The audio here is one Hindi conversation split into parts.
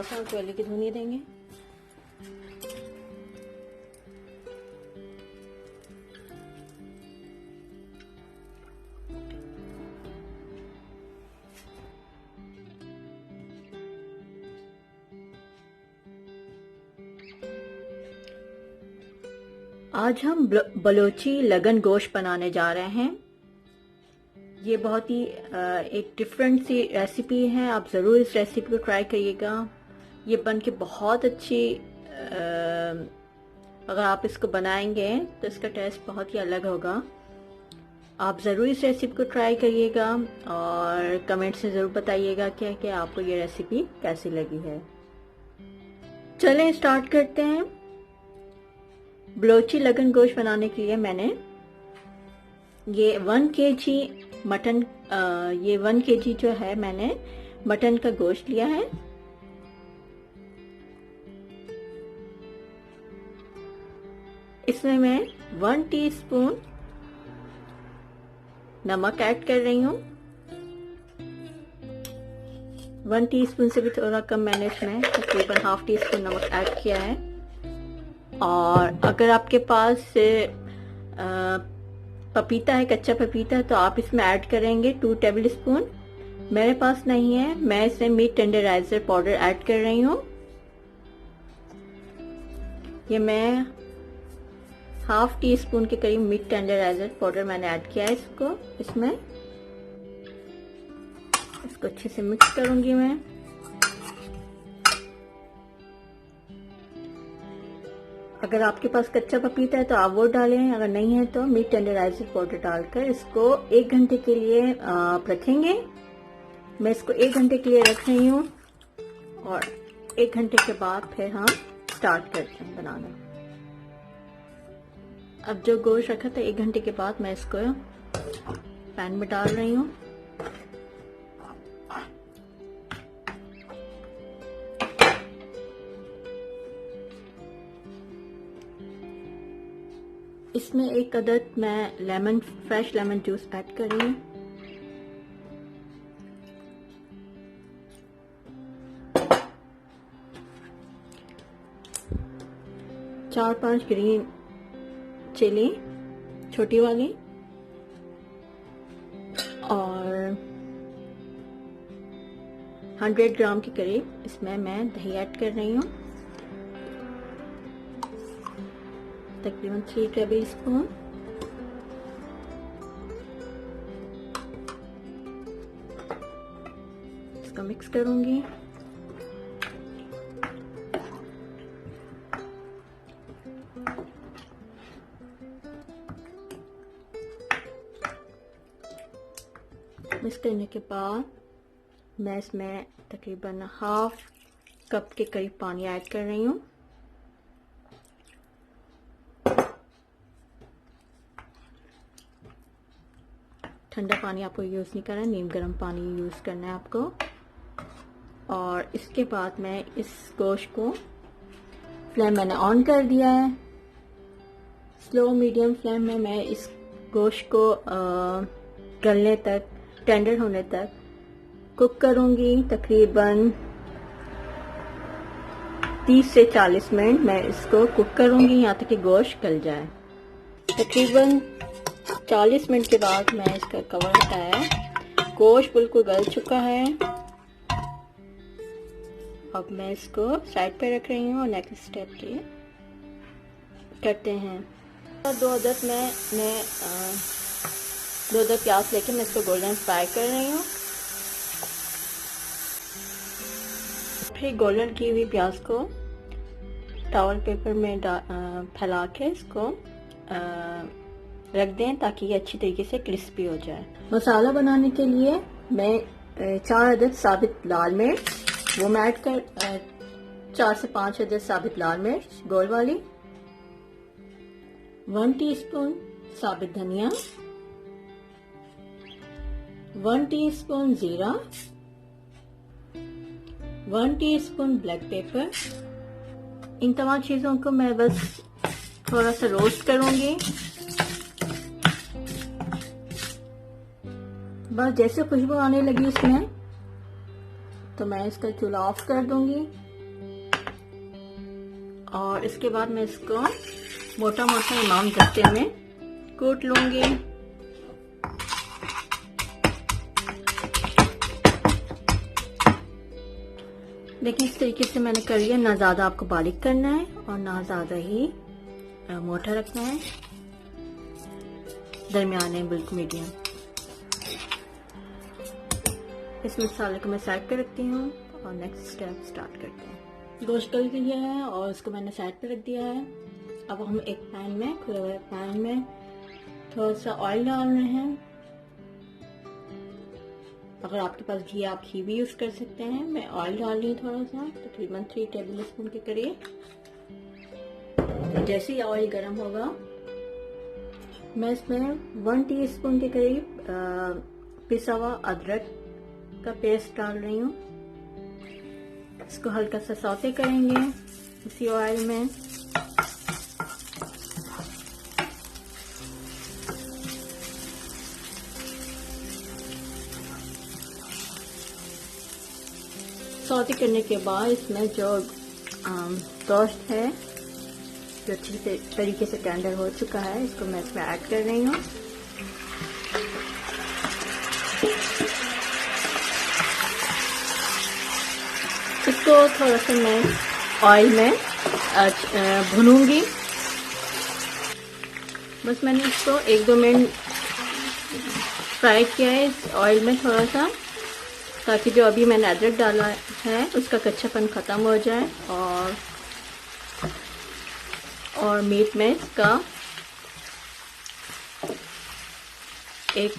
सा चूल्हे की धुनी देंगे। आज हम बलोची लगन गोश्त बनाने जा रहे हैं। ये बहुत ही एक डिफरेंट सी रेसिपी है। आप ज़रूर इस रेसिपी को ट्राई करिएगा। ये बन के बहुत अच्छी अगर आप इसको बनाएंगे तो इसका टेस्ट बहुत ही अलग होगा। आप ज़रूर इस रेसिपी को ट्राई करिएगा और कमेंट से ज़रूर बताइएगा कि आपको ये रेसिपी कैसी लगी है। चलें स्टार्ट करते हैं। बलोची लगन गोश्त बनाने के लिए मैंने ये 1 kg मटन ये 1 kg जो है मैंने मटन का गोश्त लिया है। इसमें मैं 1 टीस्पून नमक ऐड कर रही हूँ। 1 टीस्पून से भी थोड़ा कम मैंने इसमें तकरीबन ½ टीस्पून नमक ऐड किया है। और अगर आपके पास पपीता है, कच्चा पपीता है, तो आप इसमें ऐड करेंगे 2 टेबल स्पून। मेरे पास नहीं है, मैं इसमें मीट टेंडराइजर पाउडर ऐड कर रही हूँ। ये मैं ½ टीस्पून के करीब मीट टेंडराइजर पाउडर मैंने ऐड किया है इसको अच्छे से मिक्स करूंगी मैं। अगर आपके पास कच्चा पपीता है तो आप वो डालें, अगर नहीं है तो मीट टेंडराइजर पाउडर डालकर इसको 1 घंटे के लिए आप रखेंगे। मैं इसको 1 घंटे के लिए रख रही हूँ और 1 घंटे के बाद फिर हम स्टार्ट करते हैं बनाना। अब जो गोश्त रखा था 1 घंटे के बाद मैं इसको पैन में डाल रही हूँ। इसमें 1 अदद मैं फ्रेश लेमन जूस ऐड कर रही हूँ। चार 5 ग्रीन चिली छोटी वाली और 100 ग्राम के करीब इसमें मैं दही ऐड कर रही हूँ। तकरीबन 3 टेबल स्पून। इसको मिक्स करूंगी। मिक्स करने के बाद मैं इसमें तकरीबन ½ कप के करीब पानी ऐड कर रही हूँ। ठंडा पानी आपको यूज़ नहीं करना है, नीम गर्म पानी यूज़ करना है आपको। और इसके बाद मैं इस गोश्त को फ्लेम मैंने ऑन कर दिया है। स्लो मीडियम फ्लेम में मैं इस गोश्त को गलने तक, टेंडर होने तक कुक करूंगी। तकरीबन 30 से 40 मिनट मैं इसको कुक करूंगी यहाँ तक कि गोश्त गल जाए। तकरीबन 40 मिनट के बाद मैं इसका कवर हटाया। गोश्त बिल्कुल गल चुका है। अब मैं इसको साइड पे रख रही हूँ और नेक्स्ट स्टेप के करते हैं। 2 अदद मैंने 2 अदद प्याज लेके मैं इसको गोल्डन फ्राई कर रही हूँ। फिर गोल्डन की हुई प्याज को टॉवल पेपर में फैला के इसको रख दें ताकि ये अच्छी तरीके से क्रिस्पी हो जाए। मसाला बनाने के लिए मैं 4 अदद साबित लाल मिर्च वो मैं ऐड कर 4 से 5 अदद साबित लाल मिर्च गोल वाली, 1 टीस्पून साबित धनिया, 1 टीस्पून जीरा, 1 टीस्पून ब्लैक पेपर। इन तमाम चीजों को मैं बस थोड़ा सा रोस्ट करूंगी। बस जैसे खुशबू आने लगी इसमें तो मैं इसका चूल्हा ऑफ कर दूंगी और इसके बाद मैं इसको मोटा मोटा इमाम दस्ते में कूट लूंगी। देखिए इस तरीके से मैंने कर लिया। ना ज्यादा आपको बारीक करना है और ना ज्यादा ही मोटा रखना है, दरमियाने बिल्कुल मीडियम। इस मसाले को मैं साइड पे रखती हूँ और नेक्स्ट स्टेप स्टार्ट करते हैं। गोश्त गल गया है और उसको मैंने साइड पे रख दिया है। अब हम एक पैन में, खुले हुए पैन में थोड़ा सा ऑयल डाल रहे हैं। अगर आपके पास घी, आप घी भी यूज कर सकते हैं। मैं ऑयल डाल रही हूँ थोड़ा सा, तकरीबन 3 टेबल स्पून के करीब। जैसे ही ऑयल गर्म होगा मैं इसमें 1 टीस्पून के करीब पिसा हुआ अदरक का पेस्ट डाल रही हूँ। इसको हल्का सा सौते करेंगे इसी ऑयल में। सौते करने के बाद इसमें जो गोश्त है जो अच्छी तरीके से टेंडर हो चुका है, इसको मैं इसमें ऐड कर रही हूँ। इसको थोड़ा सा मैं ऑयल में भूनूंगी। बस मैंने इसको 1-2 मिनट फ्राई किया है इस ऑयल में थोड़ा सा, ताकि जो अभी मैंने अदरक डाला है उसका कच्चापन ख़त्म हो जाए और मीट में इसका एक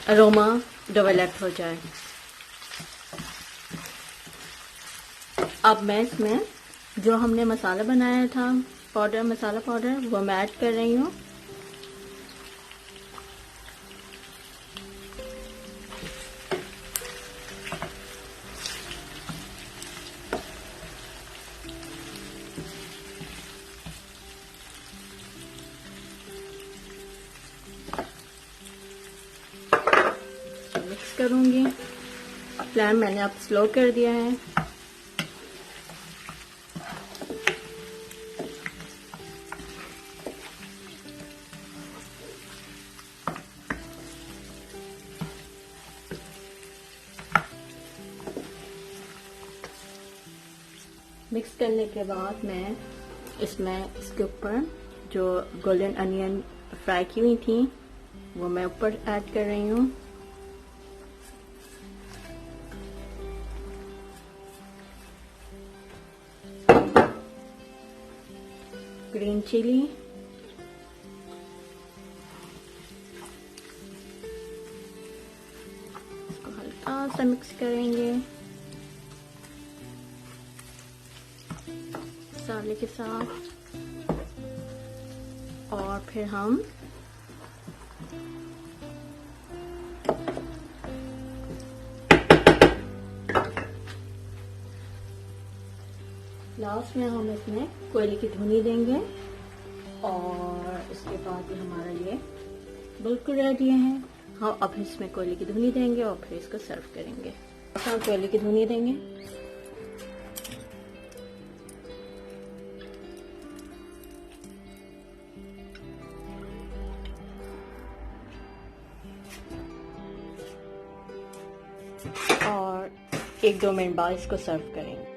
अरोमा डेवलप हो जाए। अब मैं इसमें जो हमने मसाला बनाया था पाउडर, मसाला पाउडर, वो मैं ऐड कर रही हूँ। मिक्स करूंगी। फ्लेम मैंने अब स्लो कर दिया है। मिक्स करने के बाद मैं इसमें इसके ऊपर जो गोल्डन अनियन फ्राई की हुई थी वो मैं ऊपर ऐड कर रही हूँ। ग्रीन चिली, इसको हल्का सा मिक्स करेंगे मसाले के साथ और फिर हम लास्ट में हम इसमें कोयले की धुनी देंगे और इसके बाद ये हमारा ये बिल्कुल रेडी है। हाँ, अब इसमें कोयले की धुनी देंगे और फिर इसको सर्व करेंगे। हम कोयले की धुनी देंगे। और 1-2 मिनट बाद इसको सर्व करेंगे।